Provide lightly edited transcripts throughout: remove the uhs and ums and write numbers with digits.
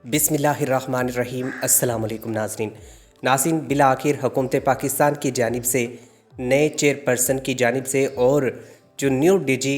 बिस्मिल्लाहिर्रहमानिर्रहीम। अस्सलाम वालेकुम नाज़रीन बिलाखिर हुकूमत पाकिस्तान की जानिब से नए चेयरपर्सन की जानिब से और जो न्यू डीजी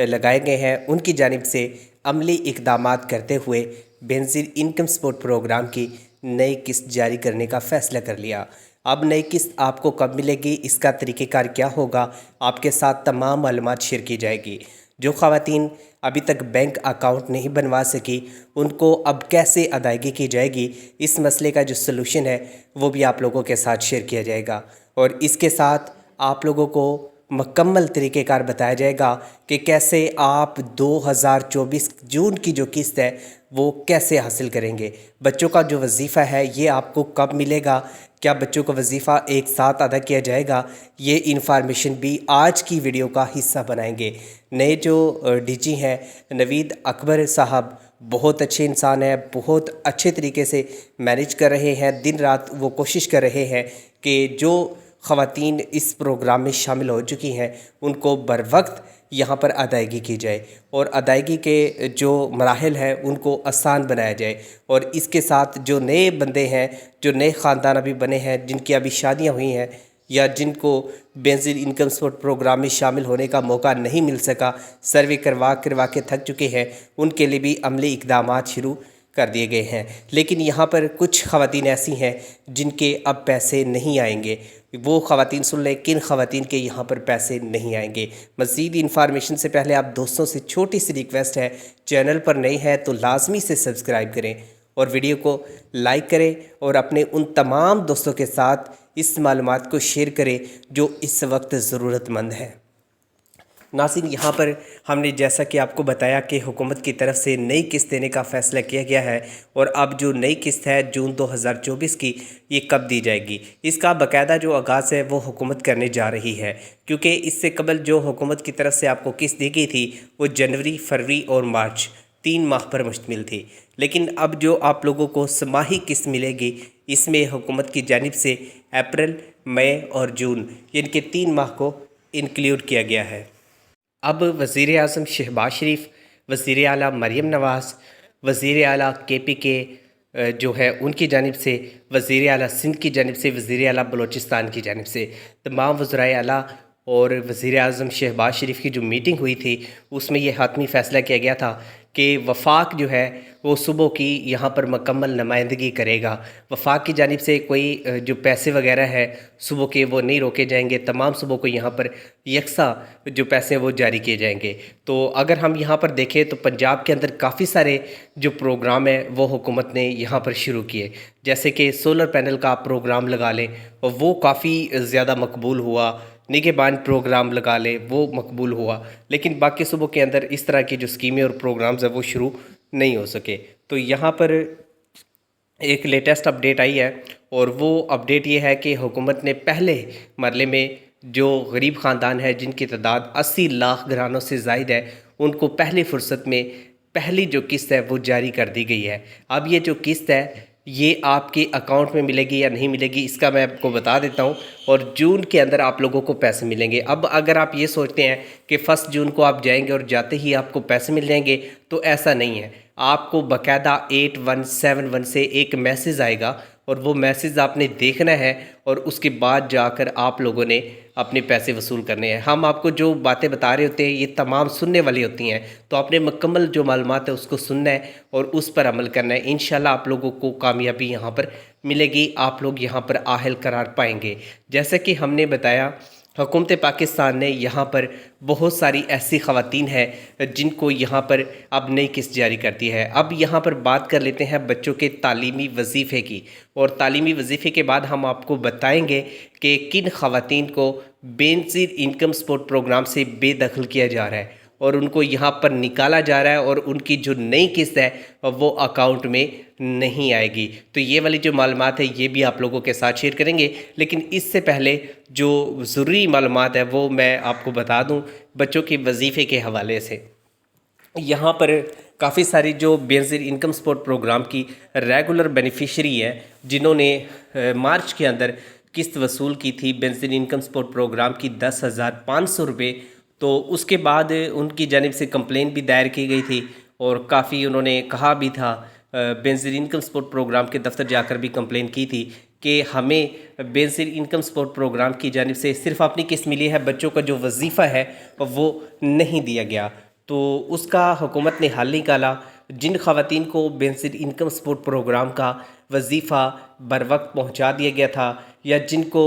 लगाए गए हैं उनकी जानिब से अमली इक़दामात करते हुए बेनज़ीर इनकम सपोर्ट प्रोग्राम की नई किस्त जारी करने का फ़ैसला कर लिया। अब नई किस्त आपको कब मिलेगी, इसका तरीक़ेकार क्या होगा, आपके साथ तमाम मालूमात शेयर की जाएगी। जो ख़वातीन अभी तक बैंक अकाउंट नहीं बनवा सकी उनको अब कैसे अदायगी की जाएगी, इस मसले का जो सलूशन है वो भी आप लोगों के साथ शेयर किया जाएगा। और इसके साथ आप लोगों को मुकम्मल तरीक़ेकार बताया जाएगा कि कैसे आप 2024 जून की जो किस्त है वो कैसे हासिल करेंगे। बच्चों का जो वजीफ़ा है ये आपको कब मिलेगा, क्या बच्चों का वजीफ़ा एक साथ अदा किया जाएगा, ये इन्फॉर्मेशन भी आज की वीडियो का हिस्सा बनाएंगे। नए जो डीजी हैं नवीद अकबर साहब बहुत अच्छे इंसान हैं, बहुत अच्छे तरीके से मैनेज कर रहे हैं। दिन रात वो कोशिश कर रहे हैं कि जो ख़वातीन इस प्रोग्राम में शामिल हो चुकी हैं उनको बर वक्त यहाँ पर अदायगी की जाए और अदायगी के जो मराहल हैं उनको आसान बनाया जाए। और इसके साथ जो नए बंदे हैं, जो नए ख़ानदान अभी बने हैं, जिनकी अभी शादियाँ हुई हैं या जिनको बेनज़ीर इनकम सपोर्ट प्रोग्राम में शामिल होने का मौका नहीं मिल सका, सर्वे करवा के थक चुके हैं, उनके लिए भी अमली इक़दामात शुरू कर दिए गए हैं। लेकिन यहाँ पर कुछ ख़वातीन ऐसी हैं जिनके अब पैसे नहीं आएंगे। वो ख़वातीन सुन लें किन ख़वातीन के यहाँ पर पैसे नहीं आएंगे। मज़ीद इन्फॉर्मेशन से पहले आप दोस्तों से छोटी सी रिक्वेस्ट है, चैनल पर नए हैं तो लाजमी से सब्सक्राइब करें और वीडियो को लाइक करें और अपने उन तमाम दोस्तों के साथ इस मालूमात को शेयर करें जो इस वक्त ज़रूरतमंद है। नाज़रीन, यहाँ पर हमने जैसा कि आपको बताया कि हुकूमत की तरफ से नई किस्त देने का फ़ैसला किया गया है और अब जो नई किस्त है जून 2024 की, ये कब दी जाएगी, इसका बाकायदा जो आगाज़ है वो हुकूमत करने जा रही है। क्योंकि इससे कबल जो हुकूमत की तरफ से आपको किस्त दी गई थी वो जनवरी, फरवरी और मार्च 3 माह पर मुश्तमिल थी। लेकिन अब जो आप लोगों को समाही किस्त मिलेगी इसमें हुकूमत की जानिब से अप्रैल, मई और जून इनके 3 माह को इंक्लूड किया गया है। अब वज़ीर आज़म शहबाज शरीफ, वज़ीर आला मरीम नवाज़, वज़ीर आला KPK जो है उनकी जानिब से, वज़ीर आला सिंध की जानिब से, वज़ीर आला बलोचिस्तान की जानिब से तमाम वज़राए आला और वज़ीर आज़म शहबाज शरीफ की जो मीटिंग हुई थी उसमें यह हातमी फ़ैसला किया गया था कि वफाक जो है वो सूबों की यहाँ पर मुकम्मल नुमाइंदगी करेगा। वफाक की जानिब से कोई जो पैसे वगैरह है सूबों के वो नहीं रोके जाएंगे, तमाम सूबों को यहाँ पर यकसा जो पैसे वो जारी किए जाएंगे। तो अगर हम यहाँ पर देखें तो पंजाब के अंदर काफ़ी सारे जो प्रोग्राम है वो हुकूमत ने यहाँ पर शुरू किए, जैसे कि सोलर पैनल का आप प्रोग्राम लगा लें और वो काफ़ी ज़्यादा मकबूल हुआ, निगहबान प्रोग्राम लगा ले वो मकबूल हुआ। लेकिन बाकी सूबों के अंदर इस तरह की जो स्कीमें और प्रोग्राम्स हैं वो शुरू नहीं हो सके। तो यहाँ पर एक लेटेस्ट अपडेट आई है और वो अपडेट ये है कि हुकूमत ने पहले मरले में जो गरीब ख़ानदान है जिनकी तादाद 80 लाख घरानों से ज़ायद है उनको पहली फ़ुर्सत में पहली जो किस्त है वो जारी कर दी गई है। अब ये जो किस्त है ये आपके अकाउंट में मिलेगी या नहीं मिलेगी इसका मैं आपको बता देता हूँ और जून के अंदर आप लोगों को पैसे मिलेंगे। अब अगर आप ये सोचते हैं कि 1 जून को आप जाएंगे और जाते ही आपको पैसे मिल जाएंगे तो ऐसा नहीं है। आपको बाकायदा 8171 से एक मैसेज आएगा और वो मैसेज आपने देखना है और उसके बाद जाकर आप लोगों ने अपने पैसे वसूल करने हैं। हम आपको जो बातें बता रहे होते हैं ये तमाम सुनने वाली होती हैं, तो आपने मुकम्मल जो मालूमात है उसको सुनना है और उस पर अमल करना है। इंशाल्लाह आप लोगों को कामयाबी यहाँ पर मिलेगी, आप लोग यहाँ पर आहल करार पाएंगे। जैसे कि हमने बताया हुकूमत पाकिस्तान ने यहाँ पर बहुत सारी ऐसी ख़वातीन हैं जिनको यहाँ पर अब नई किस्त जारी करती है। अब यहाँ पर बात कर लेते हैं बच्चों के तालीमी वजीफ़े की और तालीमी वजीफ़े के बाद हम आपको बताएंगे कि किन ख़वातीन को बेनज़ीर इनकम सपोर्ट प्रोग्राम से बेदखल किया जा रहा है और उनको यहाँ पर निकाला जा रहा है और उनकी जो नई किस्त है वो अकाउंट में नहीं आएगी। तो ये वाली जो मालूमात है ये भी आप लोगों के साथ शेयर करेंगे। लेकिन इससे पहले जो ज़रूरी मालूमात है वो मैं आपको बता दूं बच्चों के वजीफ़े के हवाले से। यहाँ पर काफ़ी सारी जो बेनज़ीर इनकम सपोर्ट प्रोग्राम की रेगुलर बेनिफिशरी है जिन्होंने मार्च के अंदर किस्त वसूल की थी बेनज़ीर इनकम सपोर्ट प्रोग्राम की 10,500 रुपये, तो उसके बाद उनकी जानिब से कंप्लेन भी दायर की गई थी और काफ़ी उन्होंने कहा भी था بینظیر انکم سپورٹ پروگرام کے دفتر جا کر بھی کمپلین کی تھی کہ ہمیں بینظیر انکم سپورٹ پروگرام کی جانب سے صرف اپنی قسط ملی ہے، بچوں کا جو وظیفہ ہے وہ نہیں دیا گیا۔ تو اس کا حکومت نے حل نکالا۔ جن خواتین کو بینظیر انکم سپورٹ پروگرام کا وظیفہ بر وقت پہنچا دیا گیا تھا، یا جن کو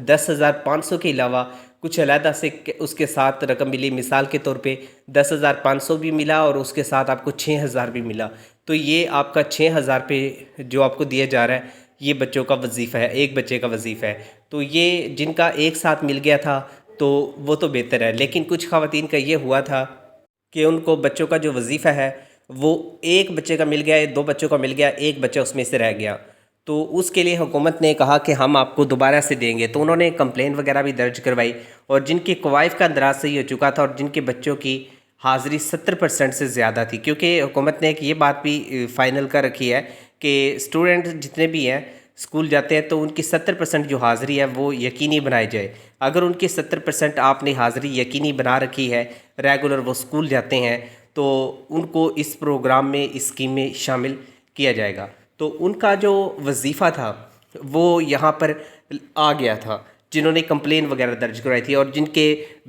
10,500 کے علاوہ کچھ علیحدہ سے اس کے ساتھ رقم ملی، مثال کے طور پہ 10,500 بھی ملا اور اس کے ساتھ آپ کو 6,000 بھی ملا، تو یہ آپ کا 6,000 پہ جو آپ کو دیا جا رہا ہے یہ بچوں کا وظیفہ ہے، ایک بچے کا وظیفہ ہے۔ تو یہ جن کا ایک ساتھ مل گیا تھا تو وہ تو بہتر ہے، لیکن کچھ خواتین کا یہ ہوا تھا کہ ان کو بچوں کا جو وظیفہ ہے وہ ایک بچے کا مل گیا، دو بچوں کا مل گیا، ایک بچہ اس میں سے رہ گیا، تو اس کے لیے حکومت نے کہا کہ ہم آپ کو دوبارہ سے دیں گے۔ تو انہوں نے کمپلین وغیرہ بھی درج کروائی، اور جن کے کوائف کا اندراج صحیح ہو چکا تھا اور جن کے بچوں کی حاضری 70% سے زیادہ تھی، کیونکہ حکومت نے ایک یہ بات بھی فائنل کر رکھی ہے کہ اسٹوڈنٹ جتنے بھی ہیں اسکول جاتے ہیں تو ان کی 70% جو حاضری ہے وہ یقینی بنائی جائے۔ اگر ان کی 70% آپ نے حاضری یقینی بنا رکھی ہے، ریگولر وہ اسکول جاتے ہیں، تو ان کو اس پروگرام میں، اس اسکیم میں شامل کیا جائے گا۔ تو ان کا جو وظیفہ تھا وہ یہاں پر آ گیا تھا، جنہوں نے کمپلین وغیرہ درج کرائی تھی، اور جن کے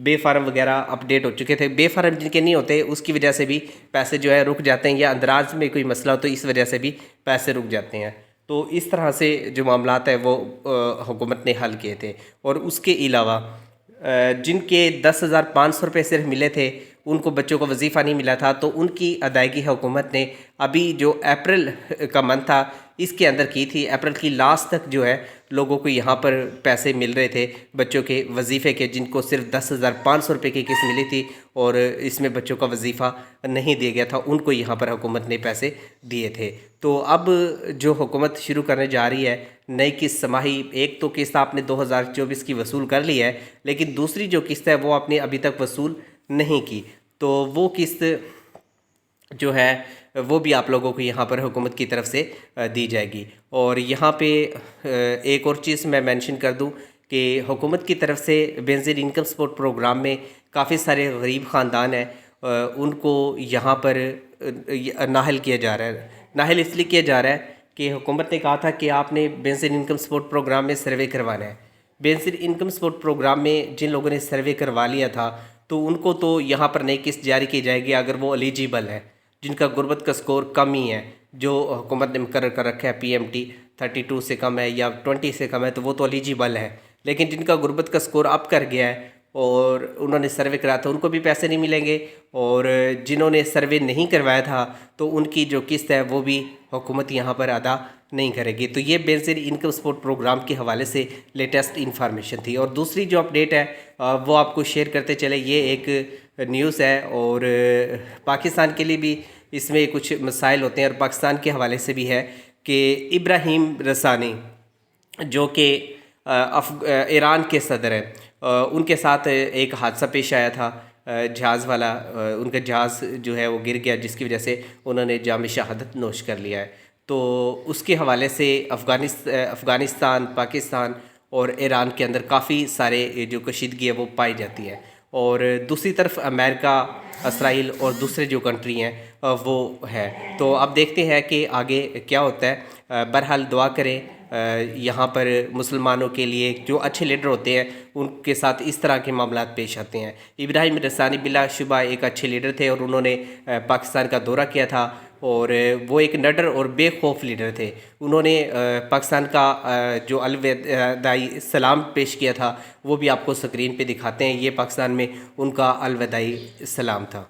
بے فارم وغیرہ اپڈیٹ ہو چکے تھے۔ بے فارم جن کے نہیں ہوتے اس کی وجہ سے بھی پیسے جو ہے رک جاتے ہیں، یا اندراج میں کوئی مسئلہ ہو تو اس وجہ سے بھی پیسے رک جاتے ہیں۔ تو اس طرح سے جو معاملات ہیں وہ حکومت نے حل کیے تھے۔ اور اس کے علاوہ جن کے 10,500 روپے صرف ملے تھے، ان کو بچوں کو وظیفہ نہیں ملا تھا، تو ان کی ادائیگی حکومت نے ابھی جو اپریل کا منتھ تھا اس کے اندر کی تھی۔ اپریل کی لاسٹ تک جو ہے لوگوں کو یہاں پر پیسے مل رہے تھے بچوں کے وظیفے کے، جن کو صرف 10,500 روپے کی قسط ملی تھی اور اس میں بچوں کا وظیفہ نہیں دیا گیا تھا، ان کو یہاں پر حکومت نے پیسے دیے تھے۔ تو اب جو حکومت شروع کرنے جا رہی ہے نئی قسط سماہی، ایک تو قسط آپ نے 2024 کی وصول کر لی ہے، لیکن دوسری جو قسط ہے وہ آپ نے ابھی تک وصول نہیں کی، تو وہ قسط جو ہے وہ بھی آپ لوگوں کو یہاں پر حکومت کی طرف سے دی جائے گی۔ اور یہاں پہ ایک اور چیز میں مینشن کر دوں کہ حکومت کی طرف سے بینظیر انکم سپورٹ پروگرام میں کافی سارے غریب خاندان ہیں، ان کو یہاں پر نااہل کیا جا رہا ہے۔ نااہل اس لیے کیا جا رہا ہے کہ حکومت نے کہا تھا کہ آپ نے بینظیر انکم سپورٹ پروگرام میں سروے کروانا ہے۔ بینظیر انکم سپورٹ پروگرام میں جن لوگوں نے سروے کروا لیا تھا تو ان کو تو یہاں پر نئی قسط جاری کی جائے گی اگر وہ ایلیجیبل ہے، جن کا غربت کا سکور کم ہی ہے، جو حکومت نے مقرر کر رکھا ہے PMT 32 سے کم ہے یا 20 سے کم ہے، تو وہ تو ایلیجیبل ہے۔ لیکن جن کا غربت کا سکور اپ کر گیا ہے اور انہوں نے سروے کرایا تھا ان کو بھی پیسے نہیں ملیں گے، اور جنہوں نے سروے نہیں کروایا تھا تو ان کی جو قسط ہے وہ بھی حکومت یہاں پر ادا نہیں کرے گی۔ تو یہ بینظیر انکم سپورٹ پروگرام کے حوالے سے لیٹسٹ انفارمیشن تھی۔ اور دوسری جو اپڈیٹ ہے وہ آپ کو شیئر کرتے چلے، یہ ایک نیوز ہے اور پاکستان کے لیے بھی اس میں کچھ مسائل ہوتے ہیں، اور پاکستان کے حوالے سے بھی ہے کہ ابراہیم رسانی جو کہ ایران کے صدر ہیں، ان کے ساتھ ایک حادثہ پیش آیا تھا، جہاز والا، ان کا جہاز جو ہے وہ گر گیا، جس کی وجہ سے انہوں نے جام شہادت نوش کر لیا ہے۔ تو اس کے حوالے سے افغانستان، پاکستان اور ایران کے اندر کافی سارے جو کشیدگی ہے وہ پائی جاتی ہے، اور دوسری طرف امریکہ، اسرائیل اور دوسرے جو کنٹری ہیں وہ ہے۔ تو اب دیکھتے ہیں کہ آگے کیا ہوتا ہے۔ بہرحال دعا کریں یہاں پر مسلمانوں کے لیے، جو اچھے لیڈر ہوتے ہیں ان کے ساتھ اس طرح کے معاملات پیش آتے ہیں۔ ابراہیم رسانی بلا شبہ ایک اچھے لیڈر تھے، اور انہوں نے پاکستان کا دورہ کیا تھا، اور وہ ایک نڈر اور بے خوف لیڈر تھے۔ انہوں نے پاکستان کا جو الوداعی سلام پیش کیا تھا وہ بھی آپ کو سکرین پہ دکھاتے ہیں، یہ پاکستان میں ان کا الوداعی سلام تھا۔